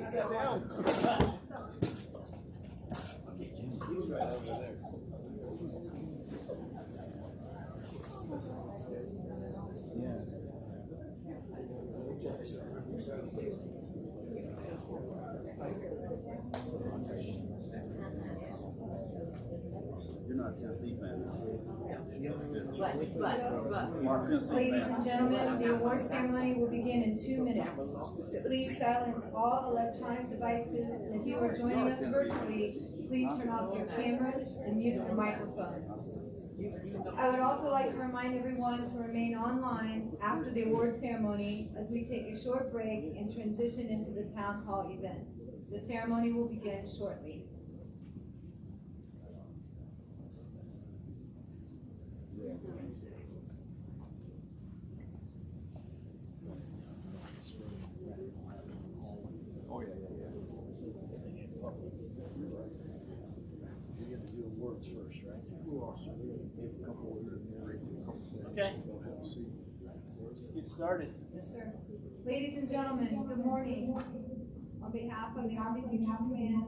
Sit down. He's right over there. Yeah. You're not a Tennessee fan. Ladies and gentlemen, the award ceremony will begin in 2 minutes. Please silence all electronic devices, and if you are joining us virtually, please turn off your cameras and mute your microphones. I would also like to remind everyone to remain online after the award ceremony as we take a short break and transition into the town hall event. The ceremony will begin shortly. Oh, yeah. We're going to do awards first, right? We are. So we're going to give a couple of Okay. Let's get started. Yes, sir. Ladies and gentlemen, good morning. On behalf of the Army Futures Command,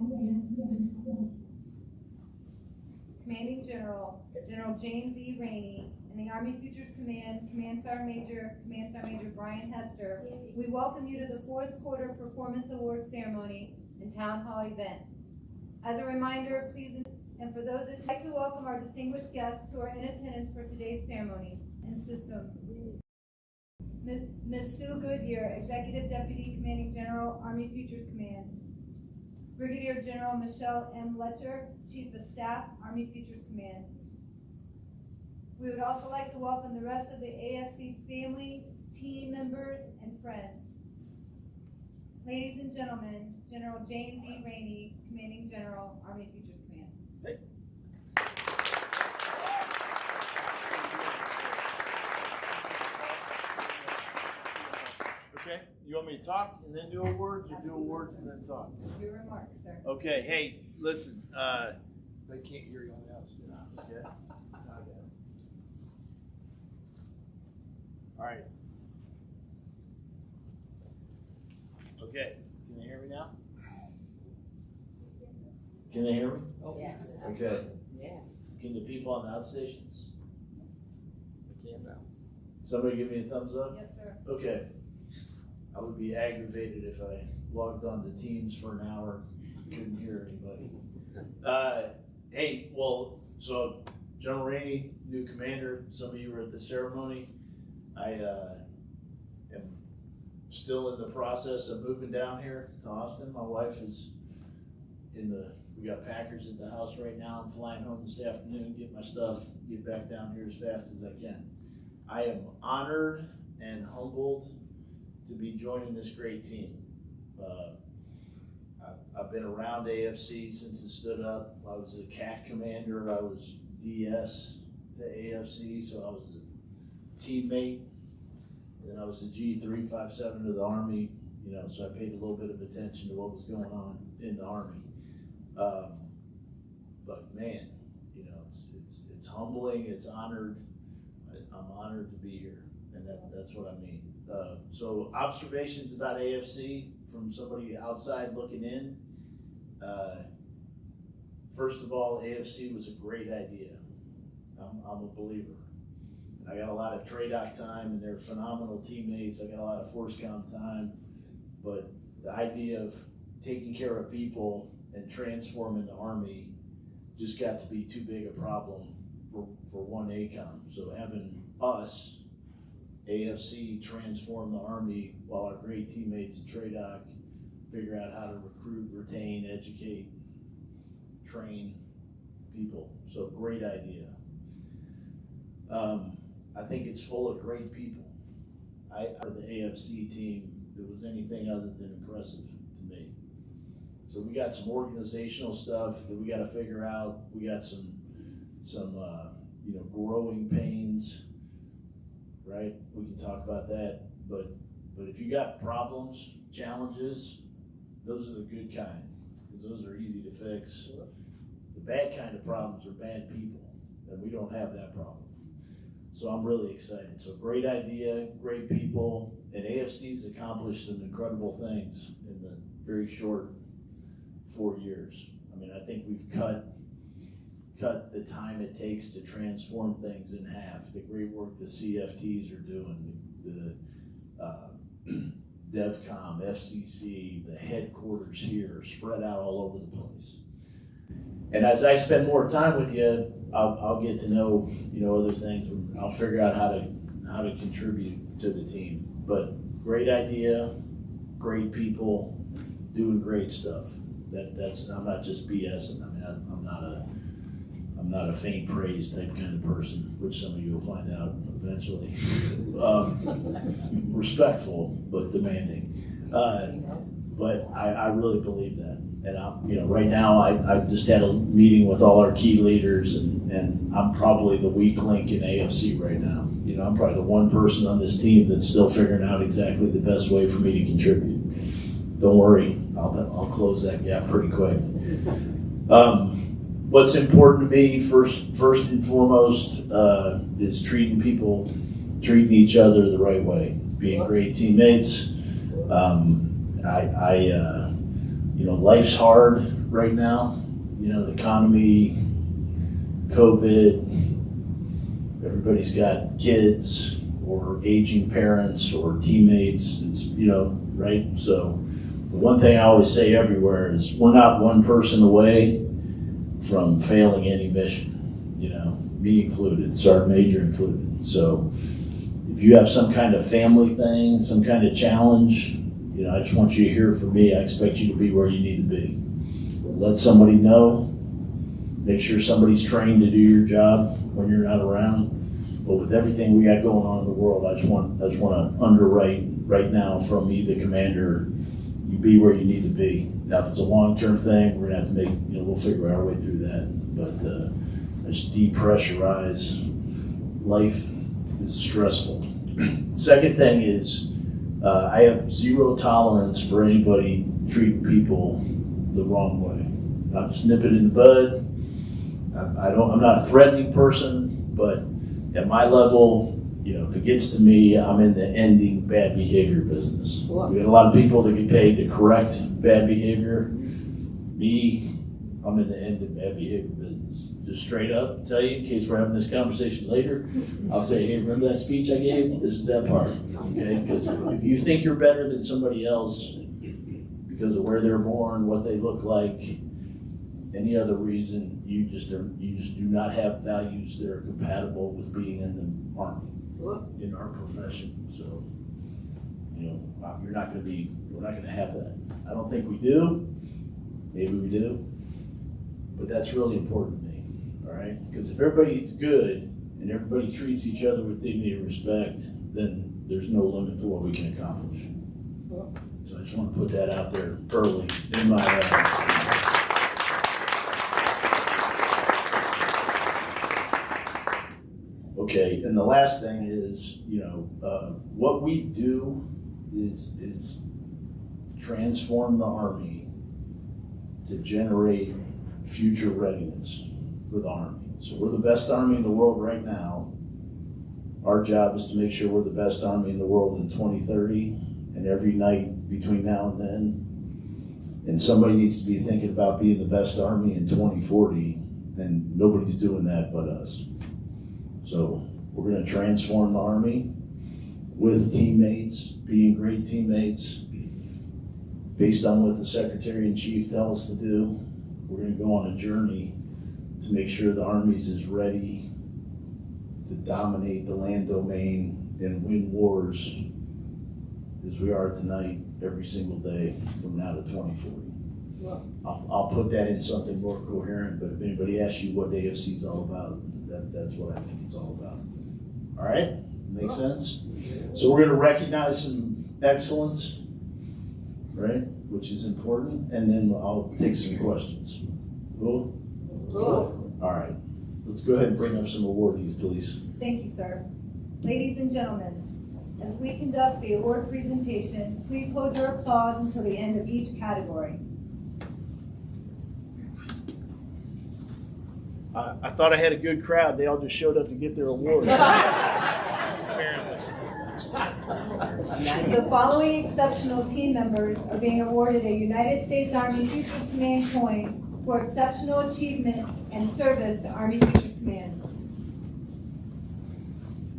Commanding General James E. Rainey, and the Army Futures Command, Command Sergeant Major Brian Hester, we welcome you to the fourth quarter performance award ceremony and town hall event. As a reminder, please, and for those that like to welcome our distinguished guests who are in attendance for today's ceremony and system. Ms. Sue Goodyear, Executive Deputy Commanding General, Army Futures Command. Brigadier General Michelle M. Letcher, Chief of Staff, Army Futures Command. We would also like to welcome the rest of the AFC family, team members, and friends. Ladies and gentlemen, General James E. Rainey, Commanding General, Army Futures Command. Hey. Okay, you want me to talk and then do awards, or do awards and then talk? Your remarks, sir. Okay, hey, listen. They can't hear you on the outside. Okay. All right. Okay, can they hear me now? Can they hear me? Oh, yes. Okay. Yes. Can the people on the outstations? They can now. Somebody give me a thumbs up? Yes, sir. Okay. I would be aggravated if I logged on to Teams for an hour, couldn't hear anybody. Hey, well, so General Rainey, new commander, some of you were at the ceremony. I am still in the process of moving down here to Austin. My wife is we got Packers at the house right now. I'm flying home this afternoon, get my stuff, get back down here as fast as I can. I am honored and humbled to be joining this great team. I've been around AFC since it stood up. I was a CAC commander. I was DS to AFC, so I was a teammate. And then I was the G357 of the Army, so I paid a little bit of attention to what was going on in the Army. But man, it's humbling, it's honored. I'm honored to be here, and that's what I mean. So observations about AFC from somebody outside looking in. First of all, AFC was a great idea. I'm a believer. I got a lot of TRADOC time, and they're phenomenal teammates. I got a lot of force count time, but the idea of taking care of people and transforming the Army just got to be too big a problem for one ACOM. So having us, AFC, transform the Army while our great teammates at TRADOC figure out how to recruit, retain, educate, train people. So great idea. I think it's full of great people. The AFC team, it was anything other than impressive to me. So we got some organizational stuff that we got to figure out. We got some growing pains, right? We can talk about that. But if you got problems, challenges, those are the good kind, because those are easy to fix. The bad kind of problems are bad people, and we don't have that problem. So I'm really excited. So great idea, great people, and AFC's accomplished some incredible things in the very short 4 years. I mean, I think we've cut the time it takes to transform things in half. The great work the CFTs are doing, the DevCom, FCC, the headquarters here, spread out all over the place. And as I spend more time with you, I'll get to know, other things. I'll figure out how to contribute to the team. But great idea, great people, doing great stuff. I'm not just BSing. I mean, I'm not a faint praise type kind of person, which some of you will find out eventually. Respectful but demanding. But I really believe that. And right now I've just had a meeting with all our key leaders, and I'm probably the weak link in AFC right now. I'm probably the one person on this team that's still figuring out exactly the best way for me to contribute. Don't worry, I'll close that gap pretty quick. What's important to me, first and foremost, is treating each other the right way, being great teammates. Life's hard right now. The economy, COVID, everybody's got kids or aging parents or teammates. It's, right? So the one thing I always say everywhere is we're not one person away from failing any mission, me included, Sergeant Major included. So if you have some kind of family thing, some kind of challenge, I just want you to hear from me. I expect you to be where you need to be. Let somebody know. Make sure somebody's trained to do your job when you're not around. But with everything we got going on in the world, I just want to underwrite right now from me, the commander, you be where you need to be. Now, if it's a long-term thing, we're gonna have to we'll figure our way through that. But just depressurize. Life is stressful. Second thing is, I have zero tolerance for anybody treating people the wrong way. I'll just nip it in the bud. I'm not a threatening person, but at my level, if it gets to me, I'm in the ending bad behavior business. We got a lot of people that get paid to correct bad behavior. Me, I'm in the ending bad behavior business. Just straight up tell you, in case we're having this conversation later, I'll say, hey, remember that speech I gave? This is that part, okay? Because if you think you're better than somebody else because of where they're born, what they look like, any other reason, you just do not have values that are compatible with being in the Army, in our profession. So, we're not going to have that. I don't think we do. Maybe we do. But that's really important to me, all right? Because if everybody's good and everybody treats each other with dignity and respect, then there's no limit to what we can accomplish. So I just want to put that out there early in my Okay, and the last thing is, what we do is transform the Army to generate future readiness for the Army. So we're the best Army in the world right now. Our job is to make sure we're the best Army in the world in 2030 and every night between now and then. And somebody needs to be thinking about being the best Army in 2040, and nobody's doing that but us. So we're going to transform the Army with teammates, being great teammates, based on what the Secretary-in-Chief tells us to do. We're going to go on a journey to make sure the Army's as ready to dominate the land domain and win wars as we are tonight, every single day from now to 2040. Wow. I'll put that in something more coherent, but if anybody asks you what AFC is all about, that's what I think it's all about. All right? Make sense? So we're going to recognize some excellence, right? Which is important, and then I'll take some questions. Cool? Cool. All right. Let's go ahead and bring up some awardees, please. Thank you, sir. Ladies and gentlemen, as we conduct the award presentation, please hold your applause until the end of each category. I thought I had a good crowd. They all just showed up to get their awards. Apparently. The following exceptional team members are being awarded a United States Army Futures Command coin for exceptional achievement and service to Army Futures Command.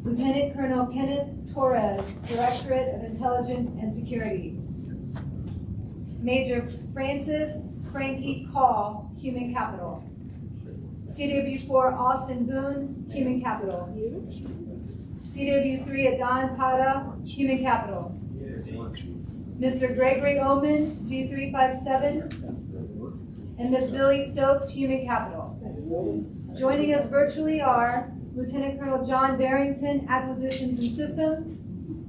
Lieutenant Colonel Kenneth Torres, Directorate of Intelligence and Security. Major Francis Frankie Call, Human Capital. CW4 Austin Boone, Human Capital. CW3 Adon Pada, Human Capital. Mr. Gregory Oman, G357, and Ms. Billy Stokes, Human Capital. Joining us virtually are Lieutenant Colonel John Barrington, Acquisitions and Systems,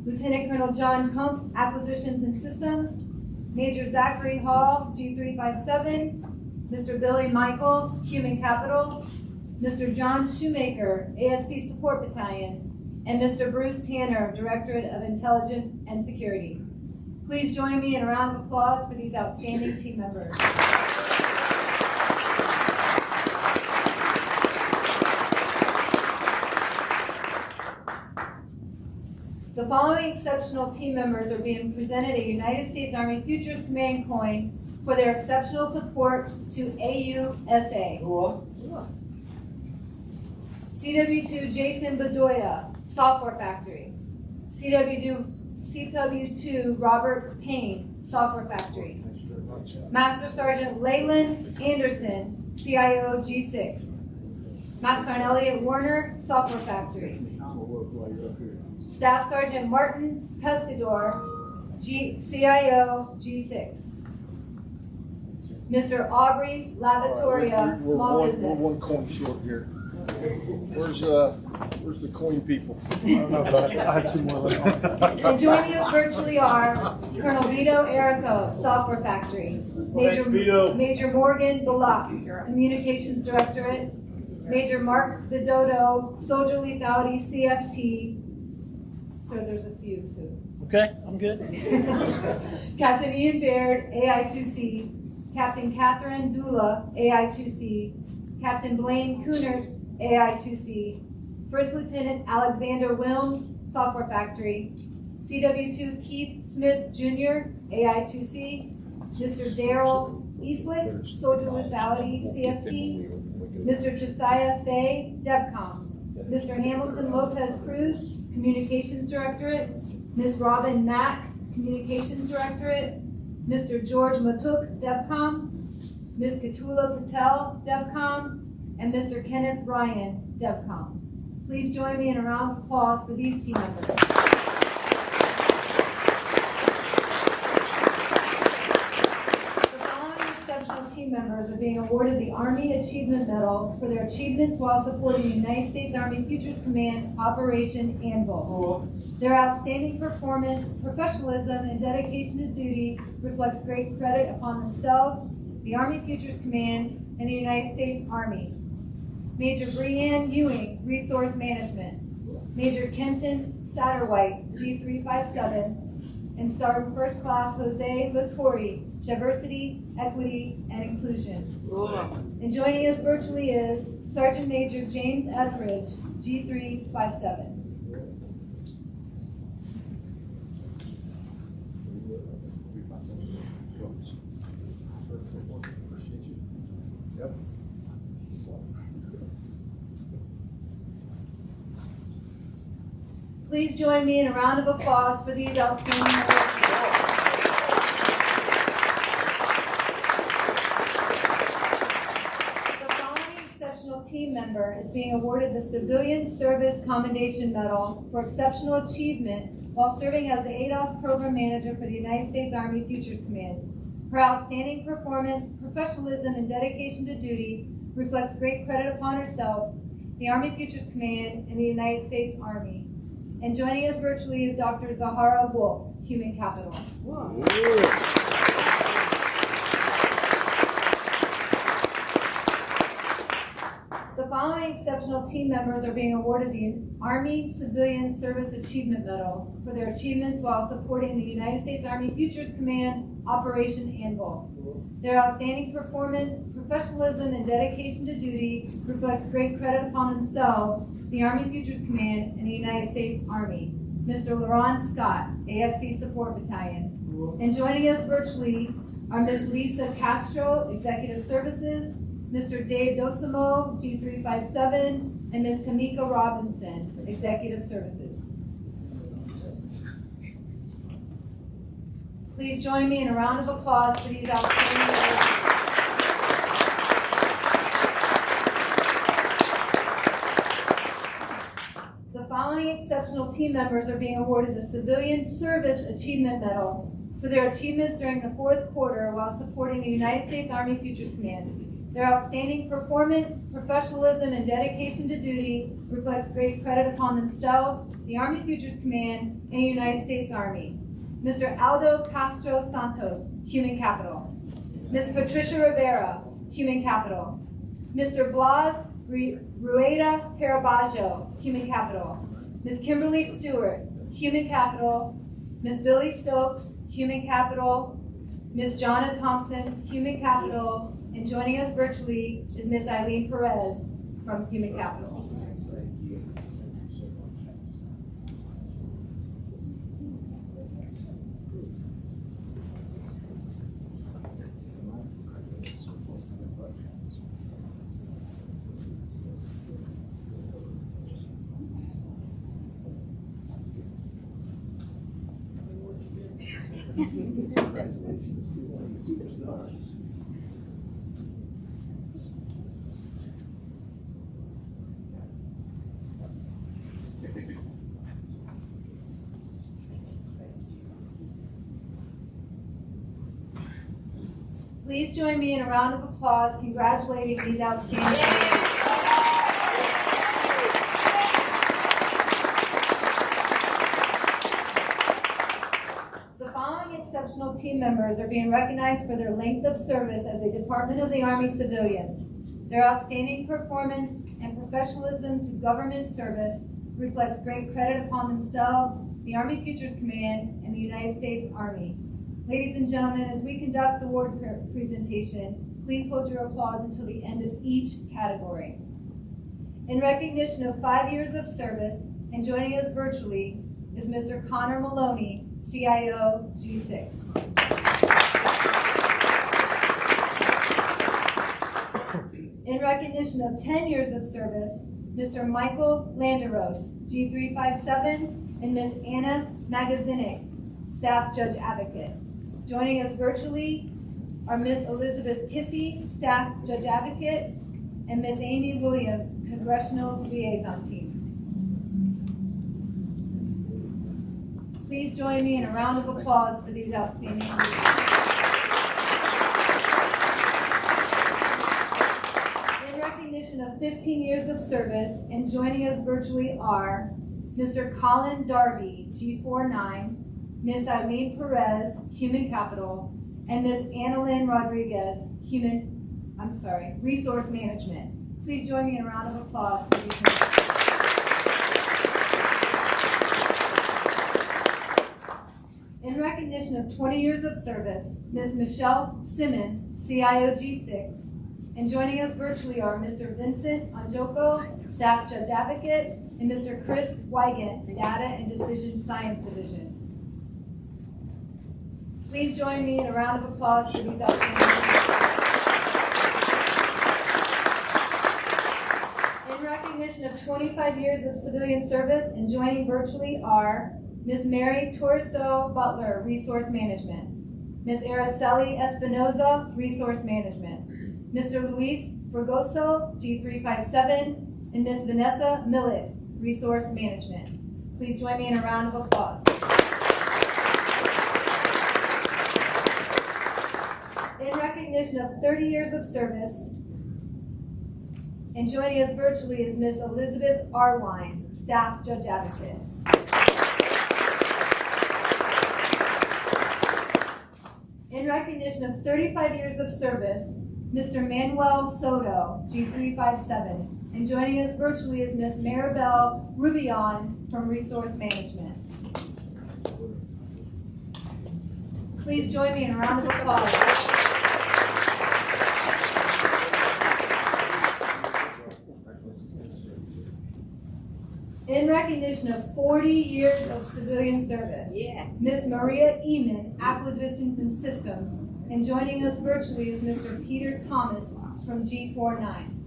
Lieutenant Colonel John Kump, Acquisitions and Systems, Major Zachary Hall, G357, Mr. Billy Michaels, Human Capital, Mr. John Shoemaker, AFC Support Battalion, and Mr. Bruce Tanner, Directorate of Intelligence and Security. Please join me in a round of applause for these outstanding team members. The following exceptional team members are being presented a United States Army Futures Command coin for their exceptional support to AUSA. CW2 Jason Bedoya, Software Factory. CW2 Robert Payne, Software Factory. Master Sergeant Leyland Anderson, CIO G6. Master Sergeant Elliot Warner, Software Factory. Staff Sergeant Martin Pescador, CIO G6. Mr. Aubrey Lavatoria, Small We're Business. one coin short here. Where's the coin people? I don't know, but I have two more left. And joining us virtually are Colonel Vito Erico, Software Factory. Major Morgan Bullock, Communications Directorate. Major Mark Vidodo, Soldier Lethality, CFT. So there's a few, so. Okay, I'm good. Captain Ian Baird, AI2C. Captain Catherine Dula, AI2C. Captain Blaine Coonert, AI2C. First Lieutenant Alexander Wilms, Software Factory. CW2 Keith Smith Jr., AI2C. Mr. Daryl Eastlick, Soldier Lethality, CFT. Mr. Josiah Fay, DevCom. Mr. Hamilton Lopez Cruz, Communications Directorate. Ms. Robin Mack, Communications Directorate. Mr. George Matuk, DevCom. Ms. Katula Patel, DevCom. And Mr. Kenneth Ryan, DevCom. Please join me in a round of applause for these team members. Team members are being awarded the Army Achievement Medal for their achievements while supporting the United States Army Futures Command Operation Anvil. Their outstanding performance, professionalism, and dedication to duty reflects great credit upon themselves, the Army Futures Command, and the United States Army. Major Breanne Ewing, Resource Management. Major Kenton Satterwhite, G357, and Sergeant First Class Jose Latorre, Diversity, Equity, and Inclusion. And joining us virtually is Sergeant Major James Etheridge, G357. Please join me in a round of applause for these outstanding awards. Team member is being awarded the Civilian Service Commendation Medal for exceptional achievement while serving as the ADOS Program Manager for the United States Army Futures Command. Her outstanding performance, professionalism, and dedication to duty reflects great credit upon herself, the Army Futures Command, and the United States Army. And joining us virtually is Dr. Zahara Wolf, Human Capital. The following exceptional team members are being awarded the Army Civilian Service Achievement Medal for their achievements while supporting the United States Army Futures Command Operation Anvil. Their outstanding performance, professionalism, and dedication to duty reflects great credit upon themselves, the Army Futures Command, and the United States Army. Mr. Laron Scott, AFC Support Battalion. And joining us virtually are Ms. Lisa Castro, Executive Services, Mr. Dave Dosimo, G357, and Ms. Tamika Robinson, Executive Services. Please join me in a round of applause for these outstanding awards. The following exceptional team members are being awarded the Civilian Service Achievement Medals for their achievements during the fourth quarter while supporting the United States Army Futures Command. Their outstanding performance, professionalism, and dedication to duty reflects great credit upon themselves, the Army Futures Command, and the United States Army. Mr. Aldo Castro Santos, Human Capital. Ms. Patricia Rivera, Human Capital. Mr. Blas Rueda Carabajo, Human Capital. Ms. Kimberly Stewart, Human Capital. Ms. Billy Stokes, Human Capital. Ms. Jonna Thompson, Human Capital. And joining us virtually is Ms. Eileen Perez from Human Capital. Congratulations, superstars. Please join me in a round of applause congratulating these outstanding awards. The following exceptional team members are being recognized for their length of service as a Department of the Army civilian. Their outstanding performance and professionalism to government service reflects great credit upon themselves, the Army Futures Command, and the United States Army. Ladies and gentlemen, as we conduct the award presentation, please hold your applause until the end of each category. In recognition of 5 years of service and joining us virtually is Mr. Connor Maloney, CIO G6. In recognition of 10 years of service, Mr. Michael Landeros, G357, and Ms. Anna Magazinik, Staff Judge Advocate. Joining us virtually are Ms. Elizabeth Kissy, Staff Judge Advocate, and Ms. Amy Williams, Congressional Liaison Team. Please join me in a round of applause for these outstanding awards. In recognition of 15 years of service and joining us virtually are Mr. Colin Darby, G49, Ms. Eileen Perez, Human Capital, and Ms. Annalyn Rodriguez, Resource Management. Please join me in a round of applause for these members. In recognition of 20 years of service, Ms. Michelle Simmons, CIO G6, and joining us virtually are Mr. Vincent Anjoko, Staff Judge Advocate, and Mr. Chris Wygant, Data and Decision Science Division. Please join me in a round of applause for these outstanding. In recognition of 25 years of civilian service and joining virtually are Ms. Mary Torso Butler, Resource Management, Ms. Araceli Espinoza, Resource Management, Mr. Luis Burgoso, G357, and Ms. Vanessa Millett, Resource Management. Please join me in a round of applause. In recognition of 30 years of service, and joining us virtually is Ms. Elizabeth Arline, Staff Judge Advocate. In recognition of 35 years of service, Mr. Manuel Soto, G357, and joining us virtually is Ms. Maribel Rubion from Resource Management. Please join me in a round of applause. In recognition of 40 years of civilian service, Ms. Maria Eman, Acquisitions and Systems, and joining us virtually is Mr. Peter Thomas from G49.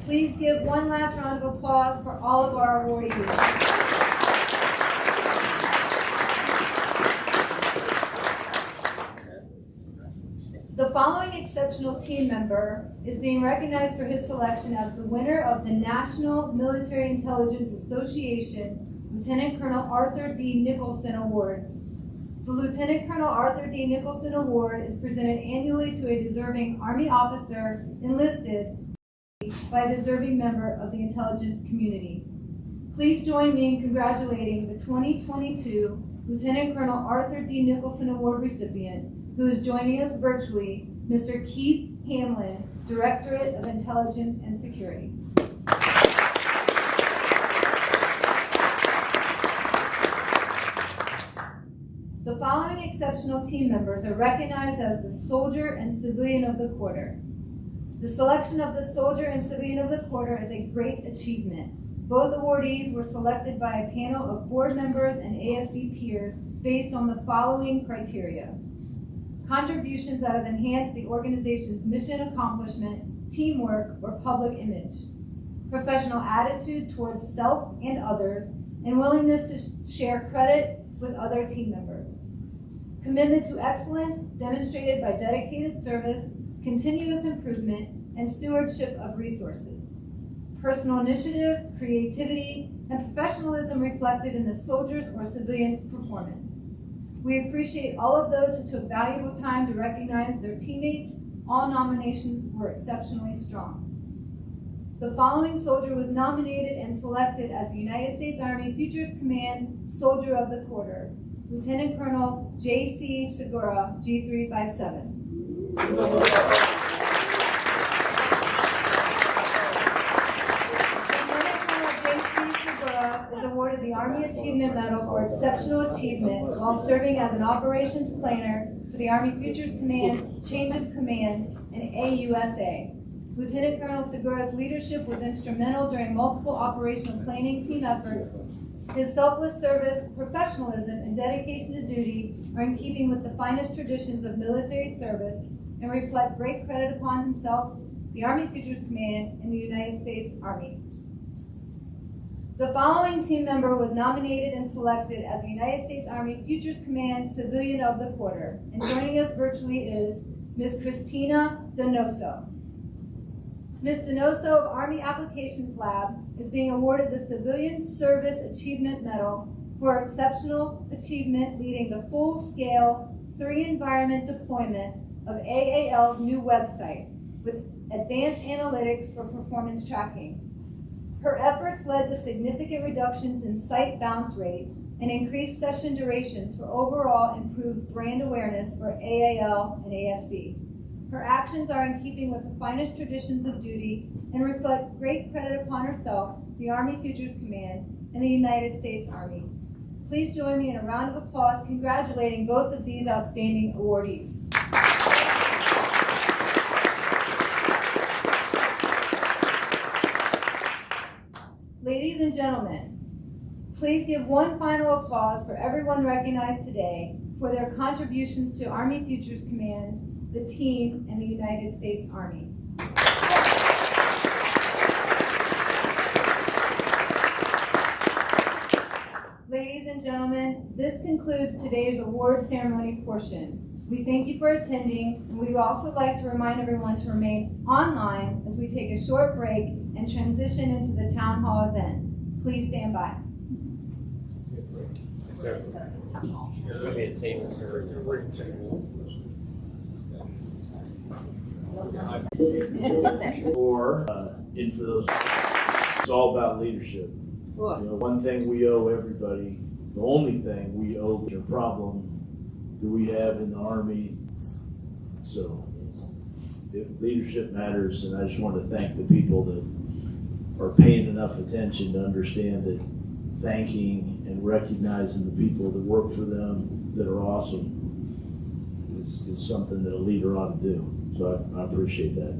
Please give one last round of applause for all of our awardees. The following exceptional team member is being recognized for his selection as the winner of the National Military Intelligence Association's Lieutenant Colonel Arthur D. Nicholson Award. The Lieutenant Colonel Arthur D. Nicholson Award is presented annually to a deserving Army officer enlisted by a deserving member of the intelligence community. Please join me in congratulating the 2022 Lieutenant Colonel Arthur D. Nicholson Award recipient, who is joining us virtually, Mr. Keith Hamlin, Directorate of Intelligence and Security. The following exceptional team members are recognized as the Soldier and Civilian of the Quarter. The selection of the Soldier and Civilian of the Quarter is a great achievement. Both awardees were selected by a panel of board members and AFC peers based on the following criteria: contributions that have enhanced the organization's mission accomplishment, teamwork, or public image, professional attitude towards self and others, and willingness to share credit with other team members, commitment to excellence demonstrated by dedicated service, continuous improvement, and stewardship of resources, personal initiative, creativity, and professionalism reflected in the soldiers' or civilians' performance. We appreciate all of those who took valuable time to recognize their teammates. All nominations were exceptionally strong. The following soldier was nominated and selected as the United States Army Futures Command Soldier of the Quarter: Lieutenant Colonel J.C. Segura, G357. Is awarded the Army Achievement Medal for exceptional achievement while serving as an operations planner for the Army Futures Command, Change of Command, and AUSA. Lieutenant Colonel Segura's leadership was instrumental during multiple operational planning team efforts. His selfless service, professionalism, and dedication to duty are in keeping with the finest traditions of military service and reflect great credit upon himself, the Army Futures Command, and the United States Army. The following team member was nominated and selected as the United States Army Futures Command Civilian of the Quarter, and joining us virtually is Ms. Christina Donoso. Ms. Donoso of Army Applications Lab is being awarded the Civilian Service Achievement Medal for exceptional achievement leading the full-scale 3-environment deployment of AAL's new website with advanced analytics for performance tracking. Her efforts led to significant reductions in site bounce rate and increased session durations for overall improved brand awareness for AAL and AFC. Her actions are in keeping with the finest traditions of duty and reflect great credit upon herself, the Army Futures Command, and the United States Army. Please join me in a round of applause congratulating both of these outstanding awardees. Ladies and gentlemen, please give one final applause for everyone recognized today for their contributions to Army Futures Command, the team, and the United States Army. Ladies and gentlemen, this concludes today's award ceremony portion. We thank you for attending, and we would also like to remind everyone to remain online as we take a short break and transition into the town hall event. Please stand by. Yes, sir. There's going to be a table, sir. And for those, it's all about leadership. You know, one thing we owe everybody, the only thing we owe is a problem that we have in the Army. So leadership matters, and I just want to thank the people that are paying enough attention to understand that thanking and recognizing the people that work for them that are awesome is something that a leader ought to do. So I appreciate that.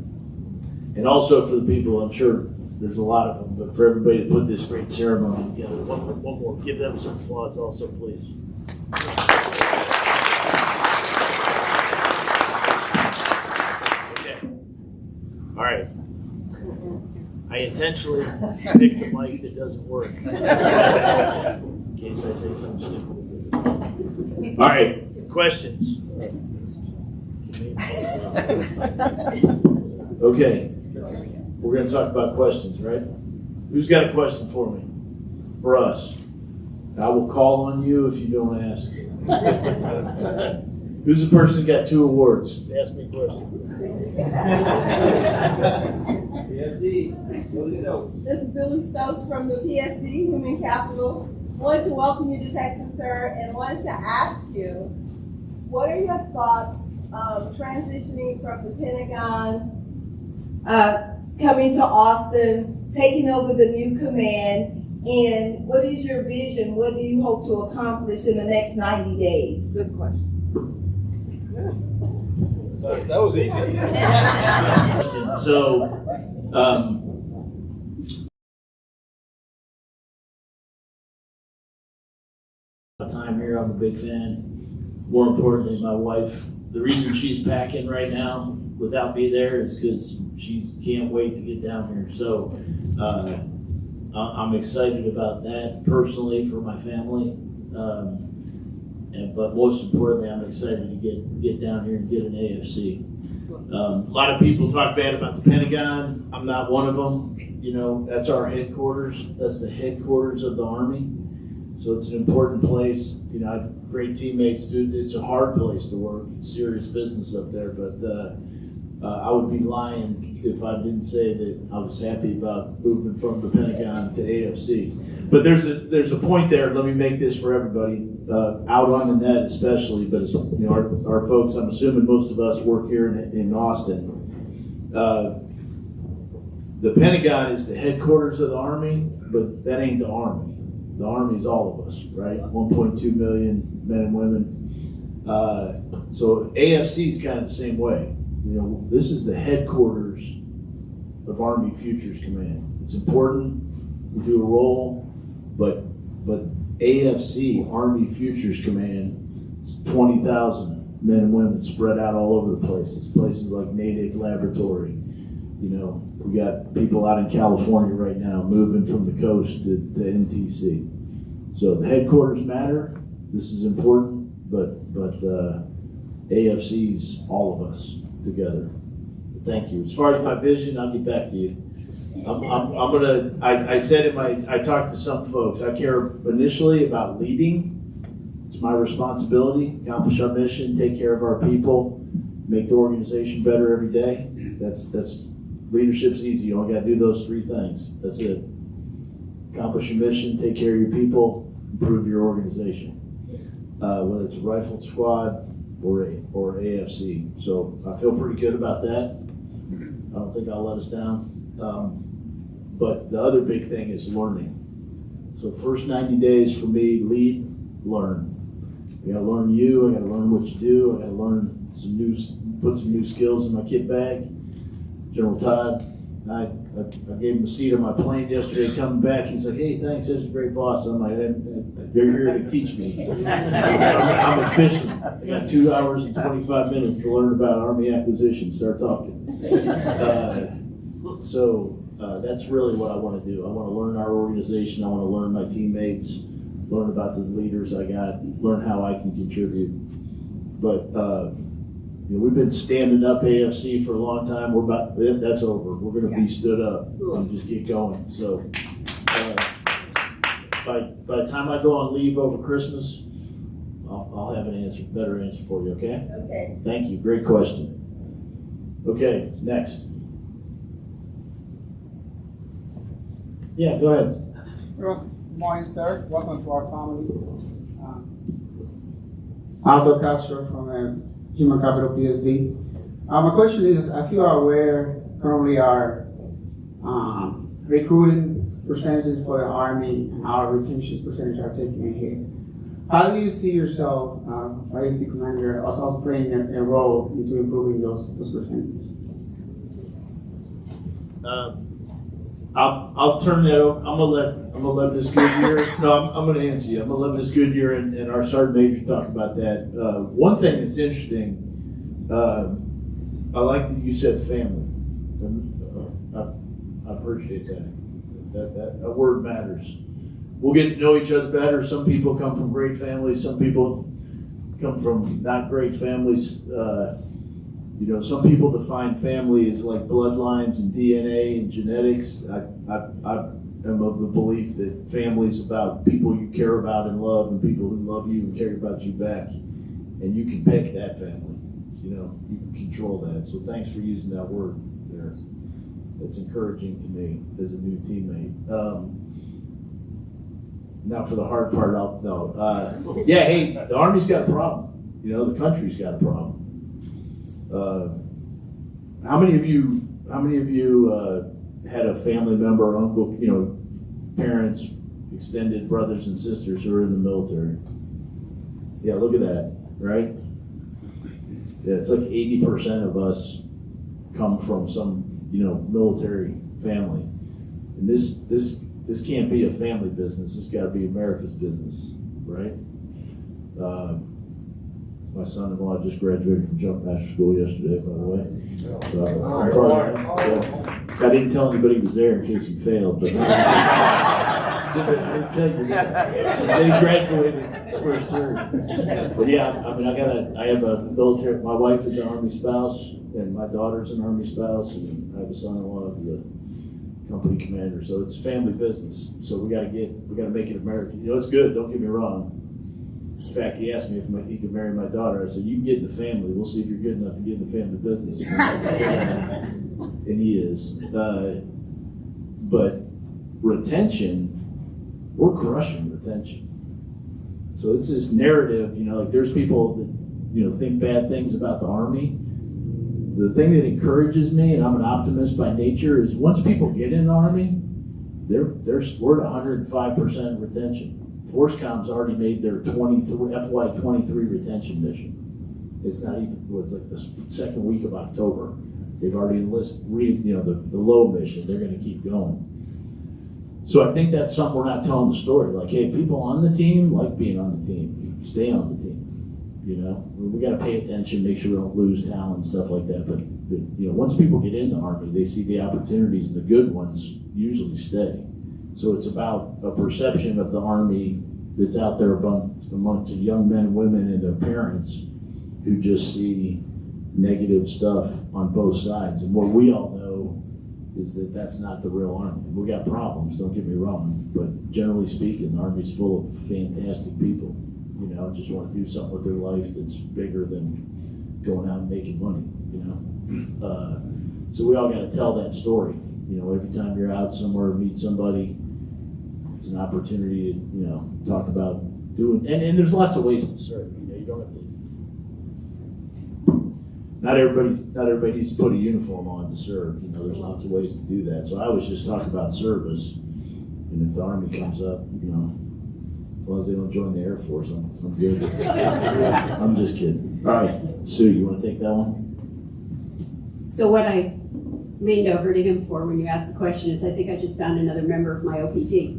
And also for the people, I'm sure there's a lot of them, but for everybody to put this great ceremony together, one more. Give them some applause also, please. Okay. All right. I intentionally picked the mic that doesn't work in case I say something stupid. All right, questions? Okay, we're going to talk about questions, right? Who's got a question for me? For us? I will call on you if you don't ask. Who's the person that got 2 awards? Ask me a question. This is Billy Stokes from the PSD Human Capital. Wanted to welcome you to Texas, sir, and wanted to ask you, what are your thoughts transitioning from the Pentagon, coming to Austin, taking over the new command, and what is your vision? What do you hope to accomplish in the next 90 days? Good question. That was easy. So, time here, I'm a big fan. More importantly, my wife, the reason she's packing right now without me there is because she can't wait to get down here. So I'm excited about that personally for my family. But most importantly, I'm excited to get down here and get an AFC. A lot of people talk bad about the Pentagon. I'm not one of them. You know, that's our headquarters. That's the headquarters of the Army. So it's an important place. You know, I have great teammates, dude. It's a hard place to work. It's serious business up there. But I would be lying if I didn't say that I was happy about moving from the Pentagon to AFC. But there's a point there. Let me make this for everybody out on the net, especially. But it's, you know, our folks. I'm assuming most of us work here in Austin. The Pentagon is the headquarters of the Army, but that ain't the Army. The Army is all of us, right? 1.2 million men and women. So AFC is kind of the same way. You know, this is the headquarters of Army Futures Command. It's important. We do a role, but AFC, Army Futures Command, is 20,000 men and women spread out all over the places. Places like Natick Laboratory. You know, we got people out in California right now moving from the coast to NTC. So the headquarters matter. This is important, but AFC's all of us together. Thank you. As far as my vision, I'll get back to you. I said I talked to some folks. I care initially about leading. It's my responsibility, accomplish our mission, take care of our people, make the organization better every day. That's leadership's easy. You only got to do those 3 things. That's it. Accomplish your mission, take care of your people, improve your organization. Whether it's a rifle squad or AFC. So I feel pretty good about that. I don't think I'll let us down. But the other big thing is learning. So first 90 days for me, lead, learn. I got to learn you. I got to learn what you do. I got to learn put some new skills in my kit bag. General Todd, I gave him a seat on my plane yesterday coming back. He's like, hey, thanks, this is a great boss. I'm like, you're here to teach me. I'm efficient. I got 2 hours and 25 minutes to learn about Army acquisition. Start talking. So that's really what I want to do. I want to learn our organization. I want to learn my teammates, learn about the leaders I got, learn how I can contribute. But you know, we've been standing up AFC for a long time. That's over. We're going to be stood up and just get going. So by the time I go on leave over Christmas, I'll have better answer for you. Okay? Okay. Thank you. Great question. Okay, next. Yeah, go ahead. Good morning, sir. Welcome to our family. Aldo Castro from Human Capital PSD. My question is, if you are aware, currently our recruiting percentages for the Army and our retention percentage are taking a hit. How do you see yourself, AFC Commander, also playing a role into improving those percentages? I'll turn that over. I'm gonna let Ms. Goodyear. No, I'm gonna answer you. I'm gonna let Ms. Goodyear and our Sergeant Major talk about that. One thing that's interesting, I like that you said family. I appreciate that. That word matters. We'll get to know each other better. Some people come from great families. Some people come from not great families. Some people define family as like bloodlines and DNA and genetics. I am of the belief that family is about people you care about and love, and people who love you and care about you back. And you can pick that family. You can control that. So thanks for using that word there. That's encouraging to me as a new teammate. Now for the hard part, hey, the Army's got a problem. The country's got a problem. How many of you had a family member, uncle, parents, extended brothers and sisters who are in the military? Yeah, look at that, right? Yeah, it's like 80% of us come from some, military family. And this can't be a family business. It's got to be America's business, right? My son-in-law just graduated from jump master school yesterday, by the way. I didn't tell anybody he was there in case he failed, but I didn't tell you that. So they graduated his first term. But yeah, I have a military. My wife is an Army spouse, and my daughter's an Army spouse, and I have a son-in-law who's a company commander. So it's family business. So we got to make it American. It's good. Don't get me wrong. In fact, he asked me if he could marry my daughter. I said, "You can get in the family. We'll see if you're good enough to get in the family business." And he is. But retention, we're crushing retention. So it's this narrative, like there's people that, think bad things about the Army. The thing that encourages me, and I'm an optimist by nature, is once people get in the Army, we're at 105% retention. ForceCom's already made their FY23 retention mission. It's not even, it's like the second week of October. They've already enlisted, the low mission. They're going to keep going. So I think that's something we're not telling the story. Like, hey, people on the team like being on the team. Stay on the team. We got to pay attention, make sure we don't lose talent and stuff like that. But once people get in the Army, they see the opportunities, and the good ones usually stay. So it's about a perception of the Army that's out there amongst the young men and women and their parents who just see negative stuff on both sides. And what we all know is that that's not the real Army. We got problems, don't get me wrong, but generally speaking, the Army's full of fantastic people. Just want to do something with their life that's bigger than going out and making money. So we all got to tell that story. Every time you're out somewhere, meet somebody, it's an opportunity to, talk about doing, and there's lots of ways to serve. You don't have to, not everybody needs to put a uniform on to serve. There's lots of ways to do that. So I was just talking about service, and if the Army comes up, as long as they don't join the Air Force, I'm good. I'm just kidding. All right, Sue, you want to take that one? So what I leaned over to him for when you asked the question is I think I just found another member of my OPT.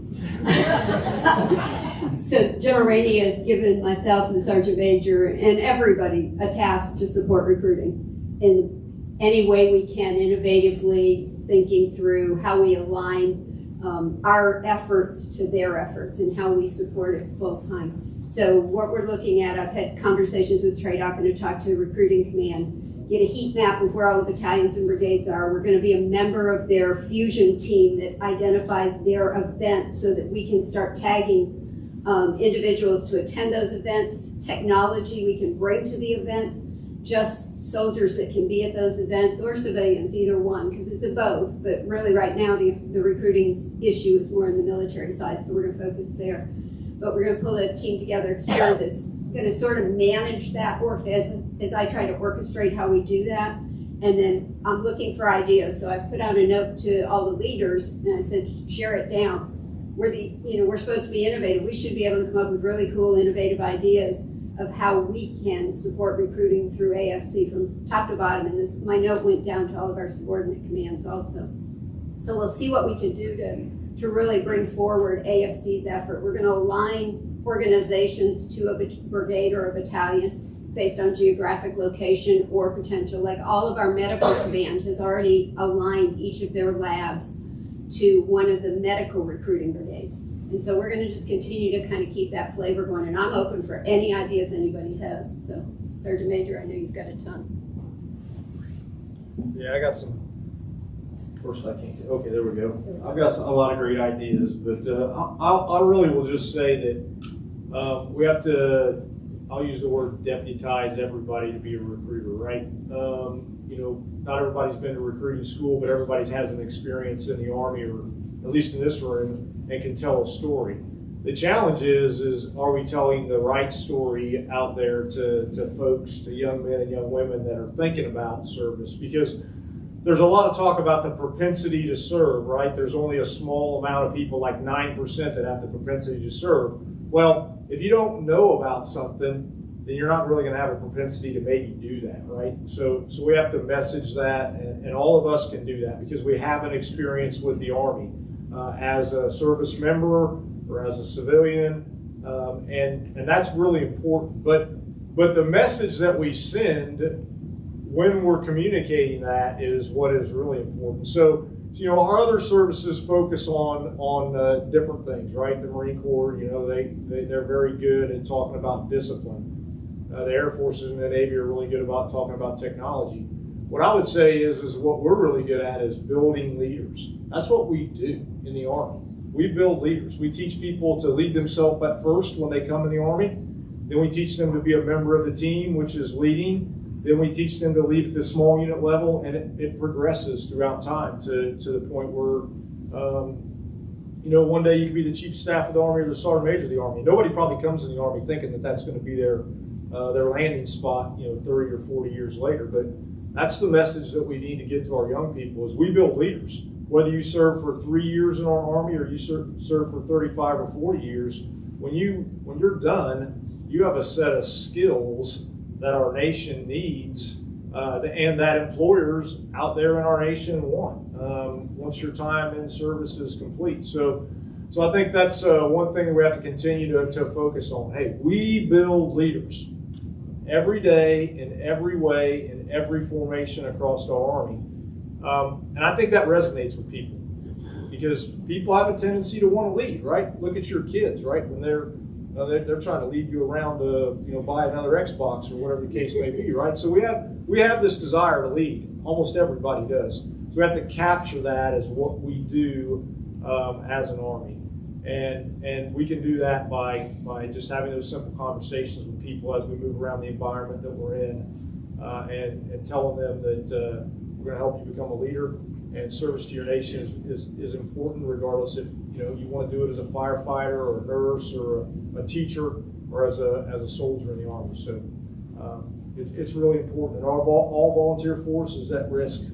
So General Rainey has given myself and the Sergeant Major and everybody a task to support recruiting in any way we can, innovatively thinking through how we align our efforts to their efforts and how we support it full time. So what we're looking at, I've had conversations with TRADOC and to talk to Recruiting Command, get a heat map of where all the battalions and brigades are. We're going to be a member of their fusion team that identifies their events so that we can start tagging individuals to attend those events, technology we can bring to the event, just soldiers that can be at those events or civilians, either one, because it's a both. But really right now the recruiting issue is more in the military side, so we're going to focus there. But we're going to pull a team together here that's going to sort of manage that work as I try to orchestrate how we do that. And then I'm looking for ideas. So I put out a note to all the leaders and I said, share it down. We're supposed to be innovative. We should be able to come up with really cool, innovative ideas of how we can support recruiting through AFC from top to bottom. And my note went down to all of our subordinate commands also. So we'll see what we can do to really bring forward AFC's effort. We're going to align organizations to a brigade or a battalion based on geographic location or potential. Like all of our medical command has already aligned each of their labs to one of the medical recruiting brigades. And so we're going to just continue to kind of keep that flavor going. And I'm open for any ideas anybody has. So Sergeant Major, I know you've got a ton. Yeah, I got some. First, I can't. Okay, there we go. I've got a lot of great ideas, but I really will just say that we have to. I'll use the word deputize everybody to be a recruiter, right? Not everybody's been to recruiting school, but everybody has an experience in the Army, or at least in this room, and can tell a story. The challenge is are we telling the right story out there to folks, to young men and young women that are thinking about service? Because there's a lot of talk about the propensity to serve, right? There's only a small amount of people, like 9%, that have the propensity to serve. Well, if you don't know about something, then you're not really going to have a propensity to maybe do that, right? So we have to message that, and all of us can do that because we have an experience with the Army as a service member or as a civilian, and that's really important. But the message that we send when we're communicating that is what is really important. So our other services focus on different things, right? The Marine Corps, they're very good at talking about discipline. The Air Forces and the Navy are really good about talking about technology. What I would say is what we're really good at is building leaders. That's what we do in the Army. We build leaders. We teach people to lead themselves at first when they come in the Army. Then we teach them to be a member of the team, which is leading. Then we teach them to lead at the small unit level, and it progresses throughout time to the point where, one day you could be the chief of staff of the Army or the sergeant major of the Army. Nobody probably comes in the Army thinking that that's going to be their landing spot, 30 or 40 years later. But that's the message that we need to get to our young people: is we build leaders. Whether you serve for 3 years in our Army or you serve for 35 or 40 years, when you're done, you have a set of skills that our nation needs and that employers out there in our nation want once your time in service is complete. So I think that's one thing that we have to continue to focus on. Hey, we build leaders every day, in every way, in every formation across our Army. And I think that resonates with people because people have a tendency to want to lead, right? Look at your kids, right? When they're trying to lead you around to buy another Xbox or whatever the case may be, right? So we have this desire to lead. Almost everybody does. So we have to capture that as what we do as an Army, and we can do that by just having those simple conversations with people as we move around the environment that we're in, and telling them that we're going to help you become a leader. And service to your nation is important, regardless if you want to do it as a firefighter or a nurse or a teacher or as a soldier in the Army. So it's really important. And all volunteer force is at risk.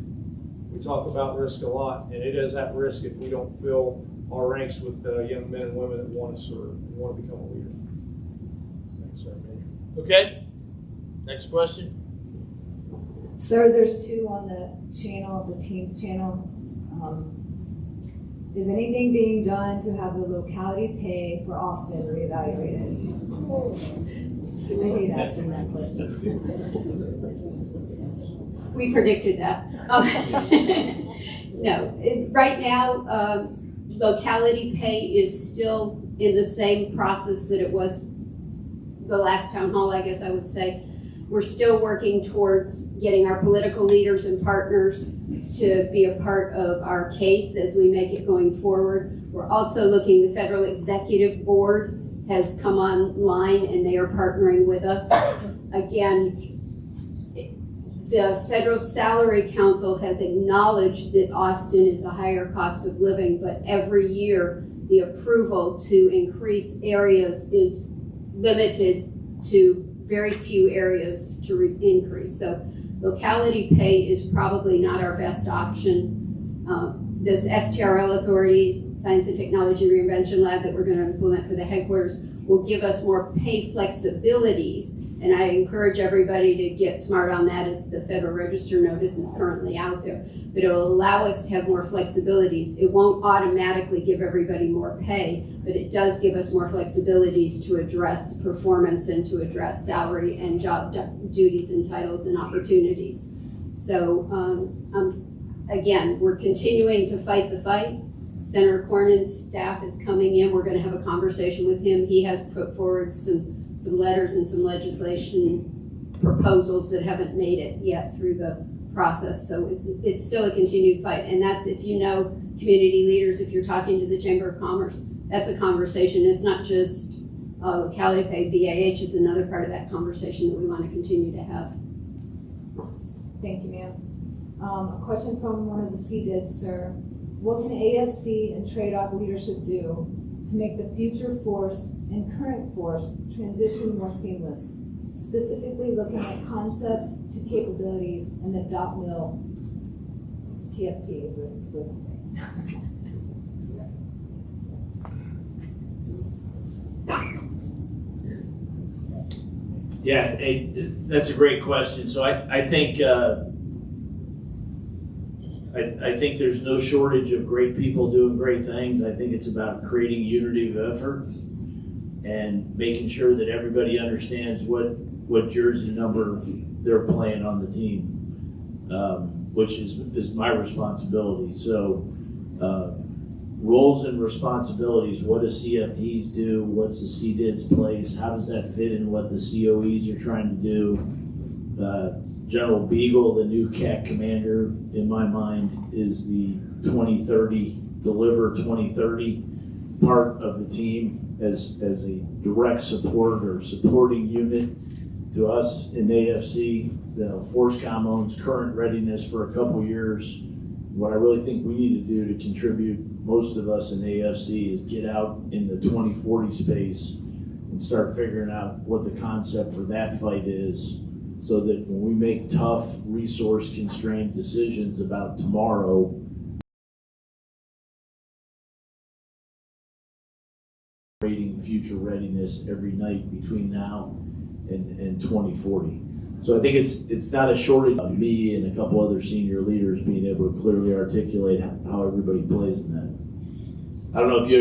We talk about risk a lot, and it is at risk if we don't fill our ranks with young men and women that want to serve and want to become a leader. Thanks, sir. Okay. Next question. Sir, there's 2 on the channel, the Teams channel. Is anything being done to have the locality pay for Austin reevaluated? I hate asking that question. We predicted that. No, right now, locality pay is still in the same process that it was the last town hall, I guess I would say. We're still working towards getting our political leaders and partners to be a part of our case as we make it going forward. We're also looking, the Federal Executive Board has come online and they are partnering with us. Again, the Federal Salary Council has acknowledged that Austin is a higher cost of living, but every year the approval to increase areas is limited to very few areas to increase. So Locality pay is probably not our best option. This STRL authorities, Science and Technology Reinvention Lab that we're going to implement for the headquarters will give us more pay flexibilities. And I encourage everybody to get smart on that as the Federal Register notice is currently out there. But it will allow us to have more flexibilities. It won't automatically give everybody more pay, but it does give us more flexibilities to address performance and to address salary and job duties and titles and opportunities. So again, we're continuing to fight the fight. Senator Cornyn's staff is coming in. We're going to have a conversation with him. He has put forward some letters and some legislation proposals that haven't made it yet through the process. So it's still a continued fight. And that's, if you know community leaders, if you're talking to the Chamber of Commerce, that's a conversation. It's not just locality pay. BAH is another part of that conversation that we want to continue to have. Thank you, ma'am. A question from one of the CDTs, sir. What can AFC and TRADOC leadership do to make the future force and current force transition more seamless? Specifically looking at concepts to capabilities and the dot mil PFP is what it's supposed to say. Yeah, that's a great question. So I think I think there's no shortage of great people doing great things. I think it's about creating unity of effort and making sure that everybody understands what jersey number they're playing on the team, which is my responsibility. So roles and responsibilities, what do CFTs do? What's the CDID's place? How does that fit in what the COEs are trying to do? General Beagle, the new CAC commander, in my mind, is the 2030, deliver 2030 part of the team as a direct support or supporting unit to us in AFC. ForceCom owns current readiness for a couple years. What I really think we need to do to contribute, most of us in AFC, is get out in the 2040 space and start figuring out what the concept for that fight is, so that when we make tough, resource-constrained decisions about tomorrow, creating future readiness every night between now and 2040. So I think it's not a shortage of me and a couple other senior leaders being able to clearly articulate how everybody plays in that. I don't know if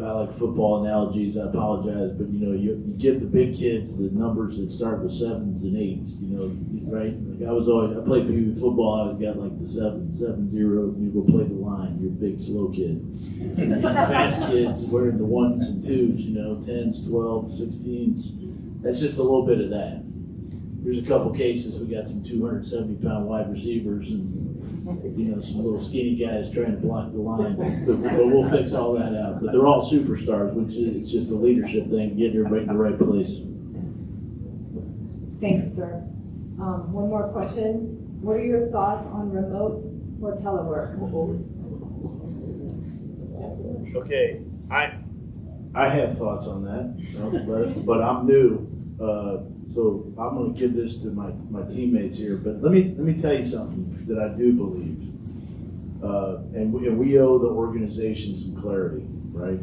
I like football analogies, I apologize, but you give the big kids the numbers that start with 7s and 8s, right? Like I played Pee Wee football, I always got like the 7-0, you go play the line, you're a big slow kid. And fast kids wearing the 1s and 2s, 10s, 12s, 16s. That's just a little bit of that. There's a couple cases, we got some 270-pound wide receivers and some little skinny guys trying to block the line, but we'll fix all that out. But they're all superstars, which is just a leadership thing, getting everybody in the right place. Thank you, sir. One more question. What are your thoughts on remote or telework? Okay, I have thoughts on that, but I'm new, so I'm going to give this to my teammates here. But let me tell you something that I do believe, and we owe the organization some clarity, right?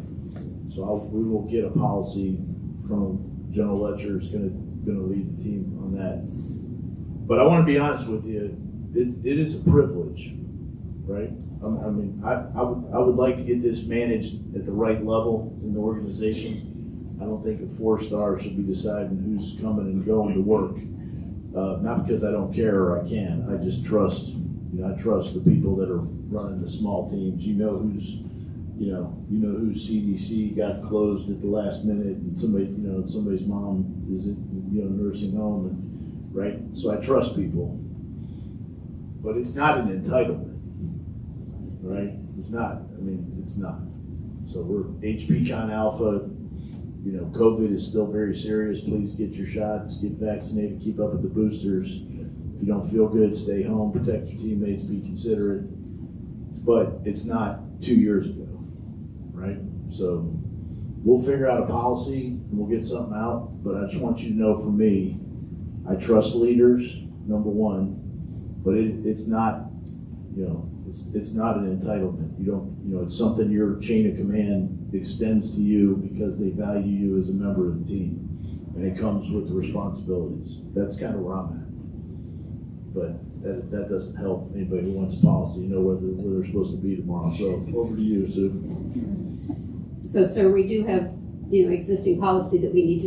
So we will get a policy from General Letcher, who's going to lead the team on that. But I want to be honest with you, it is a privilege, right? I would like to get this managed at the right level in the organization. I don't think a 4-star should be deciding who's coming and going to work. Not because I don't care or I can. I just trust. I trust the people that are running the small teams. who's CDC got closed at the last minute, and somebody's mom is in nursing home, and right. So I trust people, but it's not an entitlement, right? It's not. It's not. So we're HPCon Alpha. COVID is still very serious. Please get your shots, get vaccinated, keep up with the boosters. If you don't feel good, stay home, protect your teammates, be considerate. But it's not 2 years ago, right? So we'll figure out a policy and we'll get something out. But I just want you to know, from me, I trust leaders, number one. But it's not, it's not an entitlement. You don't, it's something your chain of command extends to you because they value you as a member of the team. And it comes with the responsibilities. That's kind of where I'm at. But that doesn't help anybody who wants a policy, where they're supposed to be tomorrow. So over to you, Sue. So, sir, we do have, existing policy that we need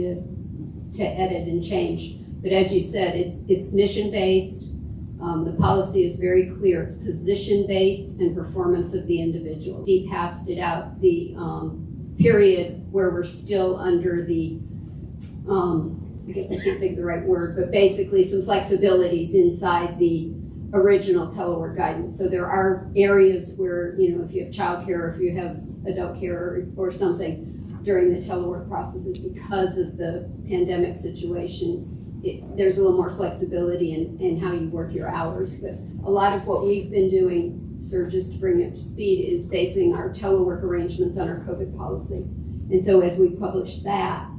to edit and change. But as you said, it's mission-based. The policy is very clear. It's position-based and performance of the individual. He passed it out the period where we're still under the, I guess I can't think of the right word, but basically some flexibilities inside the original telework guidance. So there are areas where, if you have childcare or if you have adult care or something during the telework processes because of the pandemic situation, there's a little more flexibility in how you work your hours. But a lot of what we've been doing, sir, just to bring it up to speed, is basing our telework arrangements on our COVID policy. And so as we publish that,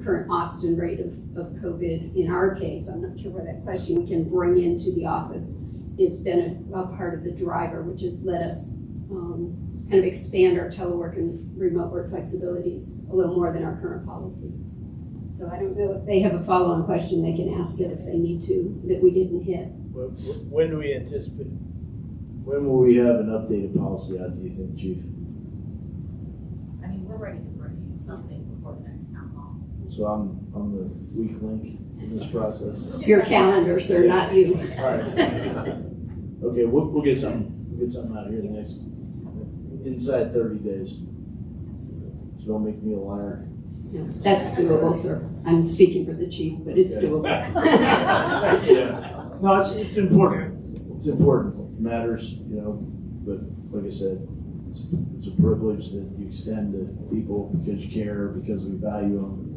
current Austin rate of COVID in our case, I'm not sure where that question we can bring into the office, has been a part of the driver, which has let us kind of expand our telework and remote work flexibilities a little more than our current policy. So I don't know if they have a follow-on question, they can ask it if they need to, that we didn't hit. When do we anticipate? When will we have an updated policy out, do you think, Chief? I mean, we're ready to bring you something before the next town hall. So I'm the weak link in this process. Your calendar, sir, not you. All right. Okay, we'll get something. We'll get something out here in the next inside 30 days. So don't make me a liar. No, that's doable, sir. I'm speaking for the chief, but it's doable. Yeah. No, it's important. It's important. It matters, but like I said, it's a privilege that you extend to people because you care, because we value them.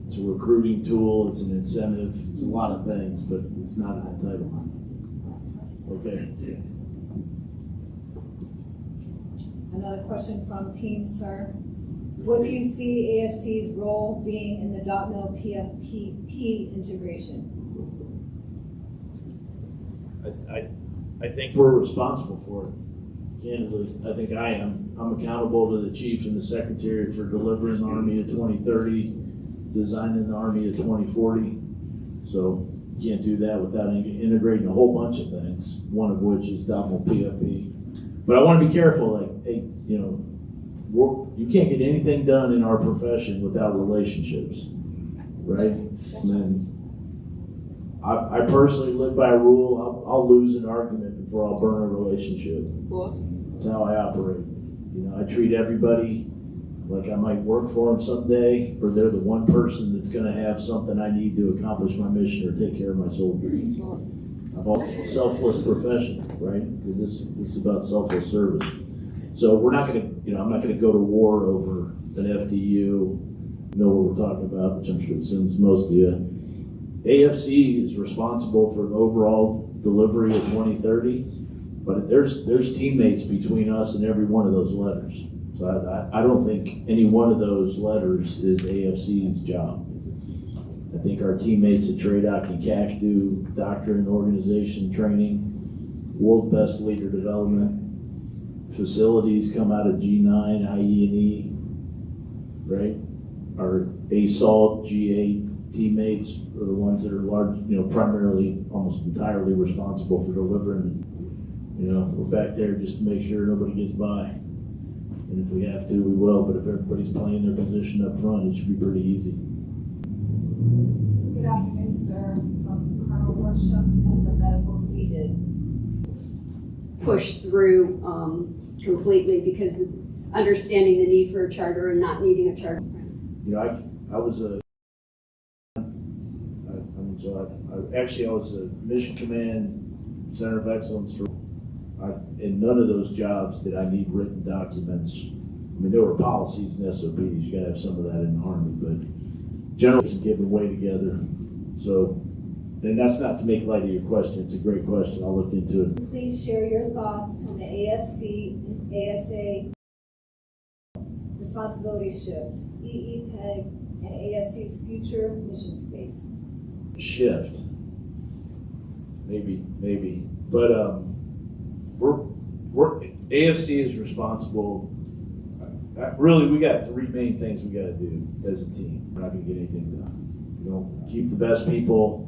It's a recruiting tool, it's an incentive, it's a lot of things, but it's not an entitlement. Okay. Another question from team, sir. What do you see AFC's role being in the .mil PFP integration? I think We're responsible for it. Candidly, I think I am. I'm accountable to the chief and the secretary for delivering the Army of 2030, designing the Army of 2040. So you can't do that without integrating a whole bunch of things, one of which is .mil PFP. But I want to be careful, hey, you can't get anything done in our profession without relationships, right? I personally live by a rule, I'll lose an argument before I'll burn a relationship. That's how I operate. I treat everybody like I might work for them someday, or they're the one person that's going to have something I need to accomplish my mission or take care of my soldiers. I'm a selfless profession, right? Because this is about selfless service. So we're not going to, I'm not going to go to war over an FDU, know what we're talking about, which I'm sure assumes most of you. AFC is responsible for the overall delivery of 2030, but there's teammates between us and every one of those letters. So I don't think any one of those letters is AFC's job. I think our teammates at TRADOC and CAC do doctrine, organization, training, world best leader development. Facilities come out of G9, IE&E, right? Our ASALT, G8 teammates are the ones that are large, primarily, almost entirely responsible for delivering. We're back there just to make sure nobody gets by. And if we have to, we will, but if everybody's playing their position up front, it should be pretty easy. Good afternoon, sir. From Colonel Worship and the medical CDT. Push through completely because of understanding the need for a charter and not needing a charter. I was I was a Mission Command Center of Excellence. In none of those jobs did I need written documents. There were policies and SOPs. You got to have some of that in the Army, but generally it's giving way together. So, and that's not to make light of your question. It's a great question. I'll look into it. Please share your thoughts on the AFC and ASA responsibility shift. EEPEG and AFC's future mission space? Shift. Maybe. But we're AFC is responsible. Really, we got three main things we got to do as a team. We're not going to get anything done. We don't keep the best people.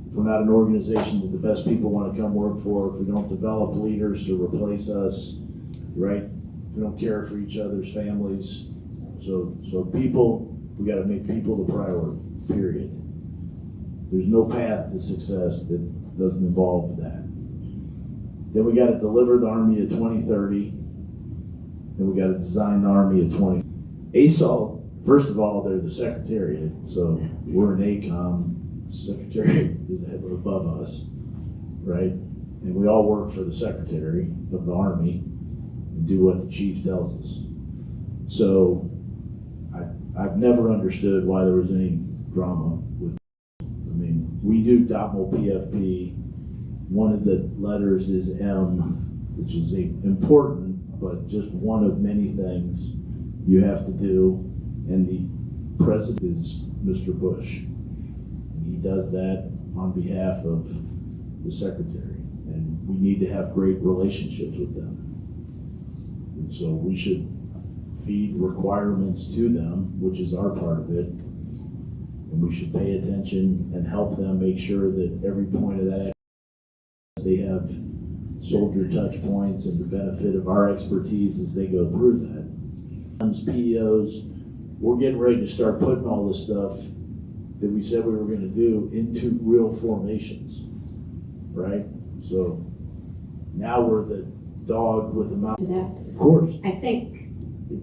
If we're not an organization that the best people want to come work for, if we don't develop leaders to replace us, right? If we don't care for each other's families. So people, we got to make people the priority, period. There's no path to success that doesn't involve that. Then we got to deliver the Army of 2030. Then we got to design the Army of 20. ASAL, first of all, they're the Secretariat, so we're an ACOM. Secretariat is above us, right? And we all work for the Secretary of the Army and do what the Chief tells us. So I've never understood why there was any drama with. I mean, we do DOTML PFP. One of the letters is M, which is important, but just one of many things you have to do. And the president is Mr. Bush. And he does that on behalf of the secretary. And we need to have great relationships with them. And so we should feed requirements to them, which is our part of it. And we should pay attention and help them make sure that every point of that they have soldier touch points and the benefit of our expertise as they go through that. As PEOs, we're getting ready to start putting all this stuff that we said we were going to do into real formations, right? So now we're the dog with the mouth. Of course. I think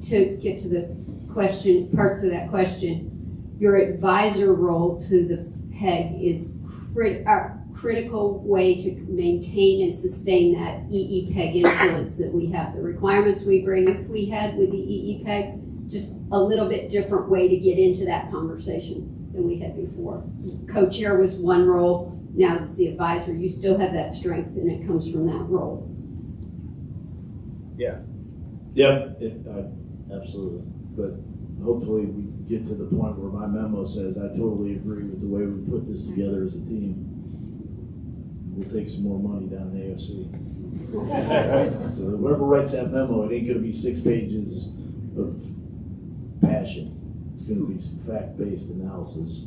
to get to the question, parts of that question, your advisor role to the PEG is critical way to maintain and sustain that EEPEG influence that we have. The requirements we bring, if we had with the EEPEG, just a little bit different way to get into that conversation than we had before. Co-chair was one role, now it's the advisor. You still have that strength and it comes from that role. Yeah. Yep, absolutely. But hopefully we get to the point where my memo says I totally agree with the way we put this together as a team. We'll take some more money down in AFC. So whoever writes that memo, it ain't going to be 6 pages of passion. It's going to be some fact-based analysis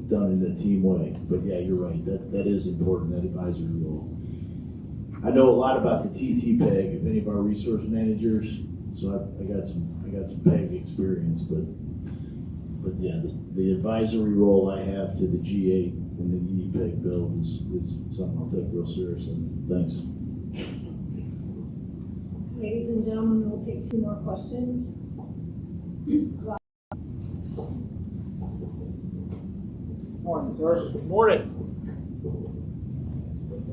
done in a team way. But yeah, you're right. That is important, that advisory role. I know a lot about the TT-PEG, if any of our resource managers, so I got some PEG experience, but yeah, the advisory role I have to the G8 and the EEPEG build is something I'll take real seriously. Thanks. Ladies and gentlemen, we'll take 2 more questions. Morning, sir. Good morning.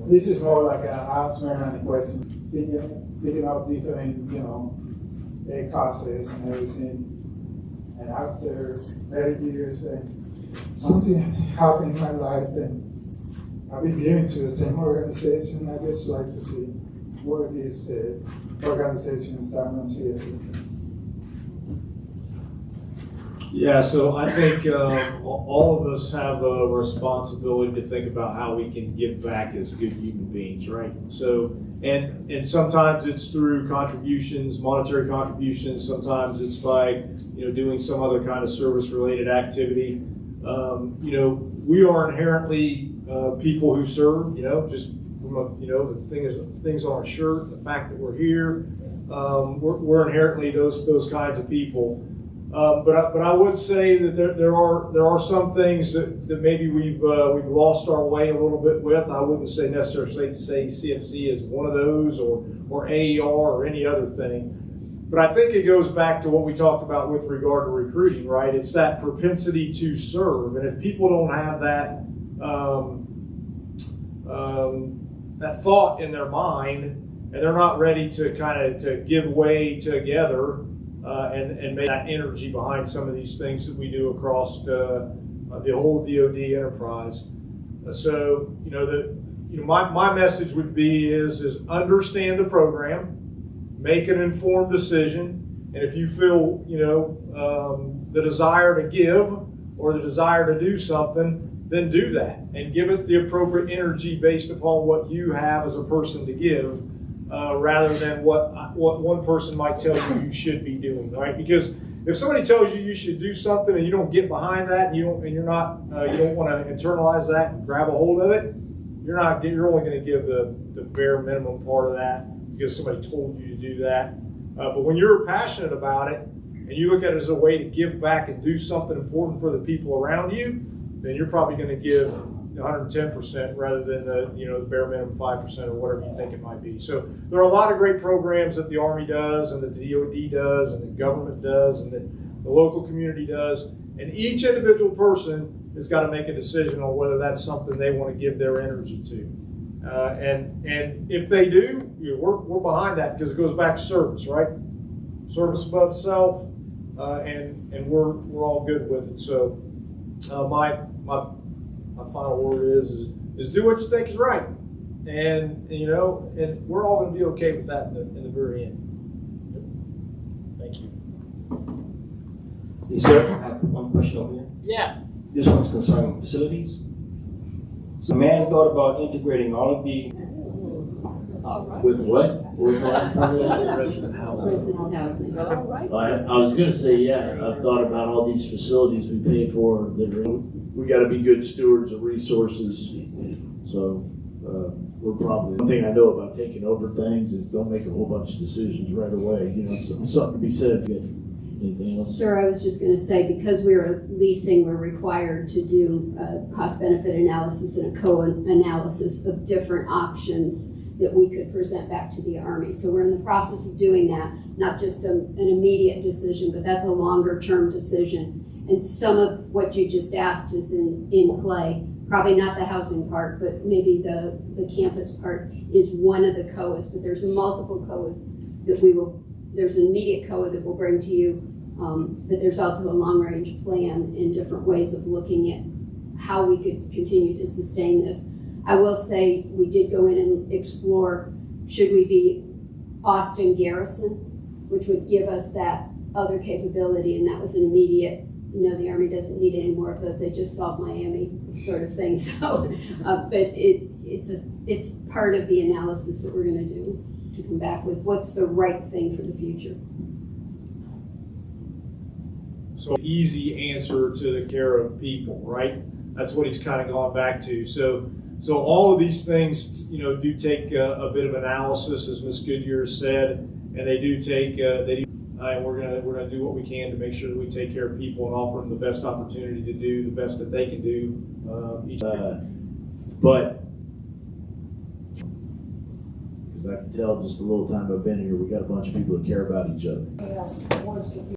This is more like an announcement and a question. Picking up different, causes and everything. And after 30 years, something happened in my life, and I've been given to the same organization. I just like to see where this organization stand on CDT. Yeah, so I think all of us have a responsibility to think about how we can give back as good human beings, right? So, and sometimes it's through contributions, monetary contributions. Sometimes it's by doing some other kind of service-related activity. We are inherently people who serve. Just from the things on our shirt, the fact that we're here, we're inherently those kinds of people. But I would say that there are some things that maybe we've lost our way a little bit with. I wouldn't say necessarily say CFC is one of those or AER or any other thing. But I think it goes back to what we talked about with regard to recruiting, right? It's that propensity to serve, and if people don't have that that thought in their mind, and they're not ready to give way together. And make that energy behind some of these things that we do across the whole DoD enterprise. So, my message would be is understand the program, make an informed decision, and if you feel, the desire to give, or the desire to do something, then do that and give it the appropriate energy based upon what you have as a person to give, rather than what one person might tell you should be doing, right? Because if somebody tells you should do something and you don't get behind that and you don't want to internalize that and grab a hold of it, you're only going to give the bare minimum part of that because somebody told you to do that. But when you're passionate about it and you look at it as a way to give back and do something important for the people around you, then you're probably going to give 110% rather than the bare minimum 5% or whatever you think it might be. So there are a lot of great programs that the Army does and that the DoD does and the government does and that the local community does. And each individual person has got to make a decision on whether that's something they want to give their energy to. And if they do, we're behind that because it goes back to service, right? Service above self, and we're all good with it. So my final word is do what you think is right, and and we're all going to be okay with that in the very end. Thank you. Yes, sir. I have one question over here. Yeah. This one's concerning facilities. So, a man thought about integrating all of the. With what? What was the last part of that? Resident housing. I was going to say, yeah, I've thought about all these facilities we pay for that we got to be good stewards of resources. So we're probably, one thing I know about taking over things is don't make a whole bunch of decisions right away. Something to be said. Anything else? Sure, I was just going to say, because we're leasing, we're required to do a cost-benefit analysis and a co-analysis of different options that we could present back to the Army. So we're in the process of doing that, not just an immediate decision, but that's a longer-term decision. And some of what you just asked is in play. Probably not the housing part, but maybe the campus part is one of the COAs, but there's multiple COAs that there's an immediate COA that we'll bring to you, but there's also a long-range plan and different ways of looking at how we could continue to sustain this. I will say we did go in and explore, should we be Austin Garrison, which would give us that other capability, and that was an immediate, the Army doesn't need any more of those, they just solved Miami sort of thing. So, but it's part of the analysis that we're going to do to come back with what's the right thing for the future. So easy answer to the care of people, right? That's what he's kind of gone back to. So all of these things, do take a bit of analysis, as Ms. Goodyear said, and they do take, and we're gonna do what we can to make sure that we take care of people and offer them the best opportunity to do the best that they can do. But because I can tell just a little time I've been here, we got a bunch of people that care about each other.